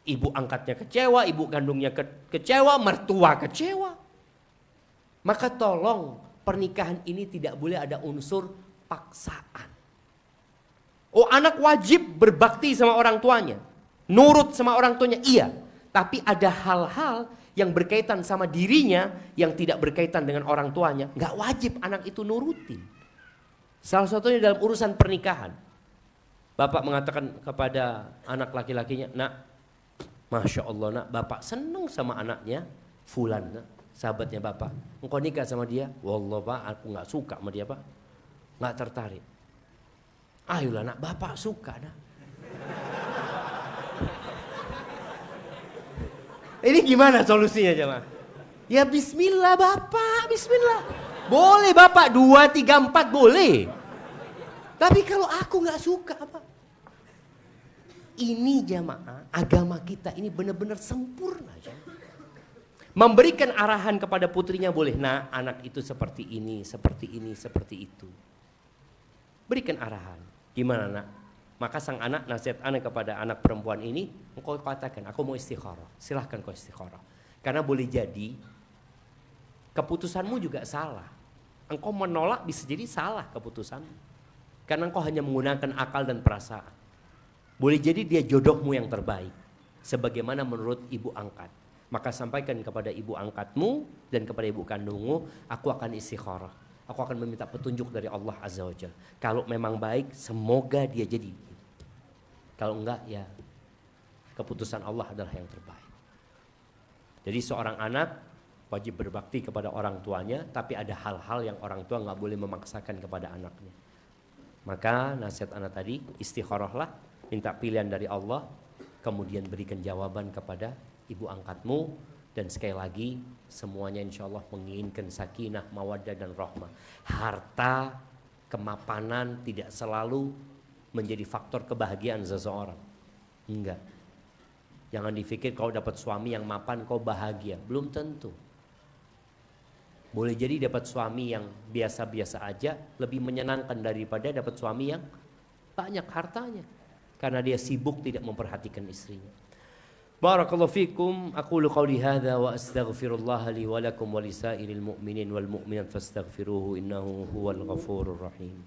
Ibu angkatnya kecewa, ibu kandungnya kecewa, mertua kecewa. Maka tolong pernikahan ini tidak boleh ada unsur paksaan. Oh anak wajib berbakti sama orang tuanya. Nurut sama orang tuanya, iya. Tapi ada hal-hal yang berkaitan sama dirinya yang tidak berkaitan dengan orang tuanya. Gak wajib anak itu nurutin. Salah satunya dalam urusan pernikahan. Bapak mengatakan kepada anak laki-lakinya, nak, Masya Allah nak, bapak senang sama anaknya Fulan, nak, sahabatnya bapak. Engkau nikah sama dia? Wallah pak, aku gak suka sama dia pak. Gak tertarik. Ayolah nak, bapak suka nak. Ini gimana solusinya jemaah? Ya bismillah bapak, bismillah. Boleh bapak, 2, 3, 4 boleh. Tapi kalau aku gak suka apa? Ini jamaah, agama kita ini benar-benar sempurna. Memberikan arahan kepada putrinya boleh. Nah anak itu seperti ini, seperti ini, seperti itu. Berikan arahan. Gimana nak? Maka sang anak nasihat anak kepada anak perempuan ini. Engkau katakan aku mau istikharah. Silahkan kau istikharah. Karena boleh jadi keputusanmu juga salah. Engkau menolak bisa jadi salah keputusanmu. Karena engkau hanya menggunakan akal dan perasaan. Boleh jadi dia jodohmu yang terbaik. Sebagaimana menurut ibu angkat. Maka sampaikan kepada ibu angkatmu dan kepada ibu kandungmu, aku akan istikharah. Aku akan meminta petunjuk dari Allah Azza wa Jalla. Kalau memang baik, semoga dia jadi. Kalau enggak, ya keputusan Allah adalah yang terbaik. Jadi seorang anak wajib berbakti kepada orang tuanya, tapi ada hal-hal yang orang tua nggak boleh memaksakan kepada anaknya. Maka nasihat anak tadi, istikharahlah, minta pilihan dari Allah, kemudian berikan jawaban kepada ibu angkatmu. Dan sekali lagi semuanya insya Allah menginginkan sakinah, mawaddah dan rahmah. Harta, kemapanan tidak selalu menjadi faktor kebahagiaan seseorang. Enggak. Jangan dipikir kalau dapat suami yang mapan kau bahagia. Belum tentu. Boleh jadi dapat suami yang biasa-biasa aja lebih menyenangkan daripada dapat suami yang banyak hartanya. Karena dia sibuk tidak memperhatikan istrinya. Barakallahu fikum, aqulu qawli hadha wa astaghfirullah li wa lakum wa lisairil mu'minin wal mu'minat fastaghfiruhu innahu huwal ghafurur rahim.